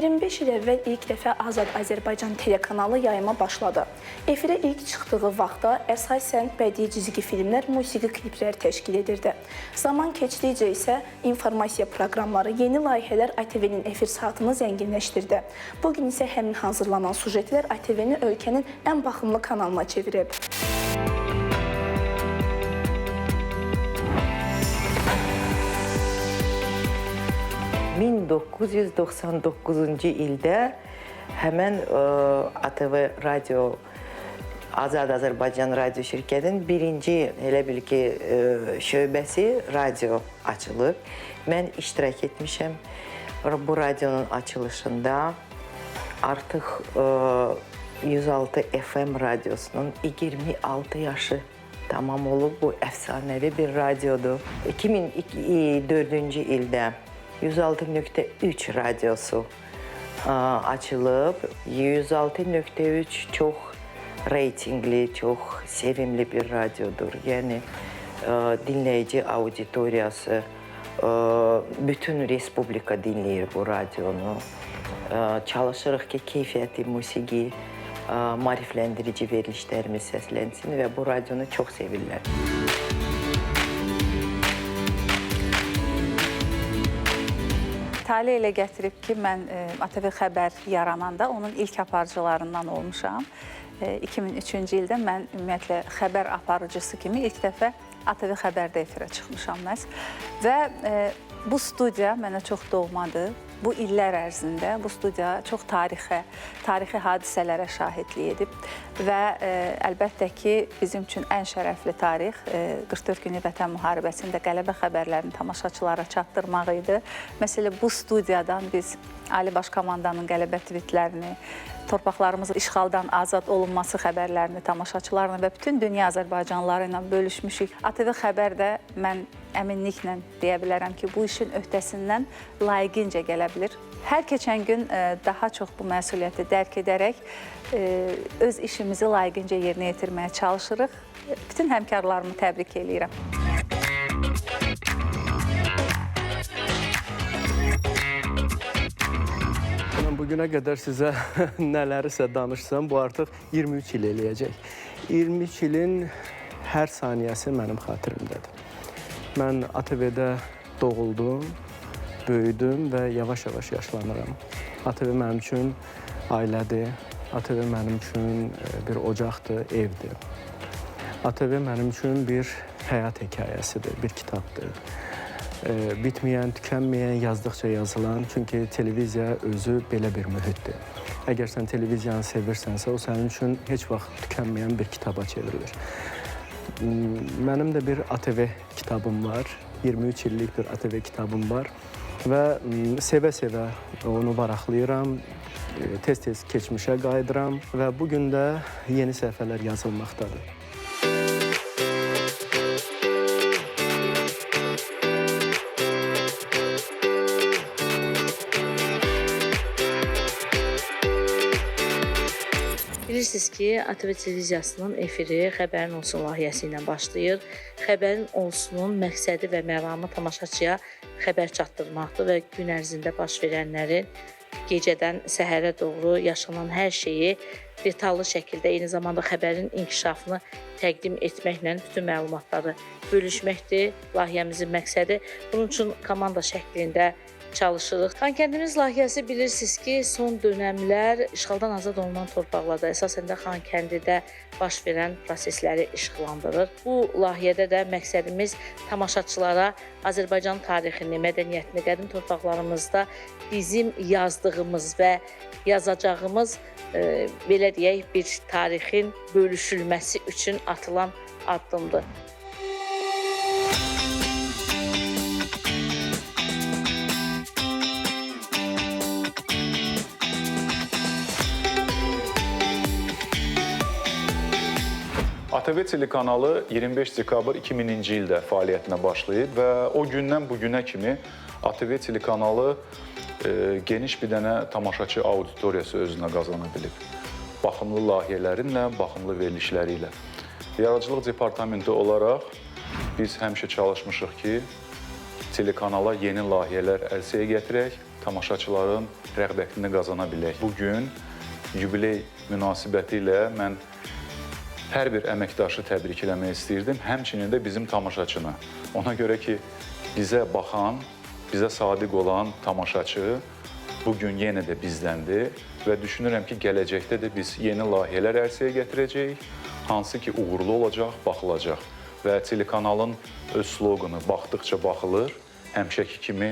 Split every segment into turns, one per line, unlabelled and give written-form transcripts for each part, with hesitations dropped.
25 il əvvəl ilk dəfə Azad Azərbaycan telekanalı yayıma başladı. Efirə ilk çıxdığı vaxtda əsasən bədii cizgi filmlər, musiqi klipləri təşkil edirdi. Zaman keçdikcə isə informasiya proqramları, yeni layihələr ATV-nin efir saatını zənginləşdirdi. Bugün isə həmin hazırlanan sujetlər ATV-ni ölkənin ən baxımlı kanalına çevirib.
...1999-cu ildə həmən ATV Radio, Azad Azərbaycan Radio şirkətinin birinci, elə bil ki, şöbəsi radio açılıb. Mən iştirak etmişəm bu radionun açılışında. Artıq 106 FM radiosunun 26 yaşı tamam olub. Bu əfsanəvi bir radiodur. 2004-cü ildə 106.3 radiosu açılıb. 106.3 çox reytingli, çox sevimli bir radiodur. Yəni, dinləyici auditoriyası bütün respublika dinləyir bu radionu. Çalışırıq ki, keyfiyyətli musiqi, maarifləndirici verilişlərimiz səslənsin və bu radionu çox sevirlər.
Talih elə gətirib ki, mən ATV Xəbər yarananda onun ilk aparıcılarından olmuşam. 2003-cü ildə mən ümumiyyətlə xəbər aparıcısı kimi ilk dəfə ATV Xəbərdə efirə çıxmışam məhz. Və bu studiya mənə çox doğmadır. Bu illər ərzində bu studiya çox tarixi hadisələrə şahidlik edib və əlbəttə ki, bizim üçün ən şərəfli tarix 44 günlük Vətən müharibəsində qələbə xəbərlərini tamaşaçılara çatdırmaq idi. Məsələn, bu studiyadan biz Ali Baş Komandanın qələbə tweetlərini, torpaqlarımızın işğaldan azad olunması xəbərlərini tamaşaçılarla və bütün dünya Azərbaycanlıları ilə bölüşmüşük. ATV Xəbər də mən əminliklə deyə bilərəm ki, bu işin öhdəsindən layiqincə gələ bilir. Hər keçən gün daha çox bu məsuliyyəti dərk edərək öz işimizi layiqincə yerinə yetirməyə çalışırıq. Bütün həmkarlarımı təbrik edirəm.
Bugünə qədər sizə nələrisə danışsam, bu artıq 23 il eləyəcək. 23 ilin hər saniyəsi mənim xatirimdədir. Mən ATV-də doğuldum, böyüdüm və yavaş-yavaş yaşlanıram. ATV mənim üçün ailədir, ATV mənim üçün bir ocaqdır, evdir. ATV mənim üçün bir həyat hekayəsidir, bir kitabdır. Bitməyən, tükənməyən, yazdıqca yazılan, çünki televiziya özü belə bir mühitdir. Əgər sən televiziyanı sevirsənsə, o sənin üçün heç vaxt tükənməyən bir kitaba çevrilir. Mənim də bir ATV kitabım var, 23 illik bir ATV kitabım var və sevə-sevə onu varaqlayıram, tez-tez keçmişə qayıdıram və bugün də yeni səhifələr yazılmaqdadır.
Bilirsiniz ki, ATV televiziyasının efiri Xəbərin Olsun layihəsi ilə başlayır. Xəbərin Olsunun məqsədi və məramı tamaşaçıya xəbər çatdırmaqdır və gün ərzində baş verənlərin gecədən səhərə doğru yaşanan hər şeyi detallı şəkildə, eyni zamanda xəbərin inkişafını təqdim etməklə bütün məlumatları bölüşməkdir. Layihəmizin məqsədi bunun üçün komanda şəklində çalışırıq. Xankəndimiz layihəsi bilirsiniz ki, son dönəmlər işğaldan azad olunan torpaqlarda, əsasən də Xankəndidə baş verən prosesləri işıqlandırır. Bu layihədə də məqsədimiz tamaşaçılara Azərbaycan tarixini, mədəniyyətini, qədim torpaqlarımızda bizim yazdığımız və yazacağımız, belə deyək, bir tarixin bölüşülməsi üçün atılan addımdır.
ATV telekanalı 25 dekabr 2000-ci ildə fəaliyyətinə başlayıb və o gündən bu günə kimi ATV telekanalı geniş bir dənə tamaşaçı auditoriyası özünə qazana bilib. Baxımlı layihələrinlə, baxımlı verilişləri ilə. Yaradıcılıq departamenti olaraq biz həmişə çalışmışıq ki, telekanala yeni layihələr ərsəyə gətirək, tamaşaçıların rəğbətini qazana bilək. Bugün yubiley münasibətilə mən hər bir əməkdaşı təbrik eləmək istəyirdim, həmçinin də bizim tamaşaçını. Ona görə ki, bizə baxan, bizə sadiq olan tamaşaçı bugün yenə də bizdəndir və düşünürəm ki, gələcəkdə də biz yeni layihələr ərsəyə gətirəcəyik, hansı ki, uğurlu olacaq, baxılacaq və telekanalın öz sloqanı baxdıqca baxılır, həmişəki kimi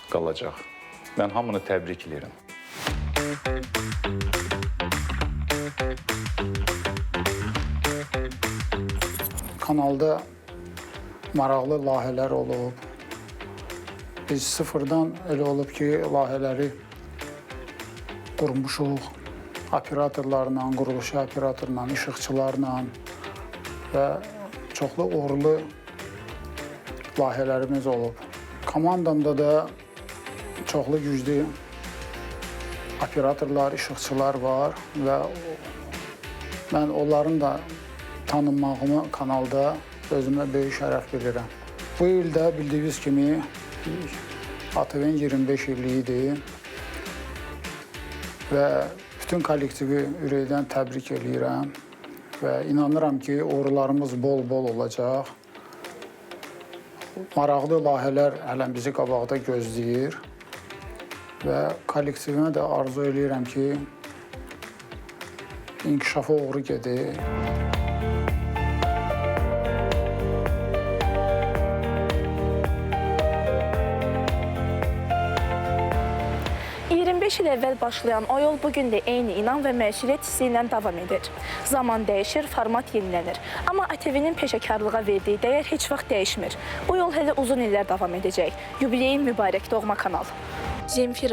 qalacaq. Mən hamını təbrik edirəm.
Kanalda maraqlı layihələr olub. Biz sıfırdan elə olub ki, layihələri qurmuşuq. Operatorlarla, quruluş operatorla, işıqçılarla və çoxlu uğurlu layihələrimiz olub. Komandamda da çoxlu güclü operatorlar, işıqçılar var və mən onların da tanınmağımı kanalda özümə böyük şərəf bilirəm. Bu ildə bildiyiniz kimi ATV-nin 25 illiyidir və bütün kollektivi ürəkdən təbrik edirəm və inanıram ki, uğurlarımız bol-bol olacaq. Maraqlı layihələr hələ bizi qabaqda gözləyir və kollektivimə də arzu edirəm ki, inkişafa uğru gedir.
il əvvəl başlayan o yol bugün də eyni inam və məsuliyyət hissi ilə davam edir. Zaman dəyişir, format yenilənir. Amma ATV-nin peşəkarlığa verdiyi dəyər heç vaxt dəyişmir. Bu yol hələ uzun illər davam edəcək. Yubileyin mübarək doğma kanal. Zemfira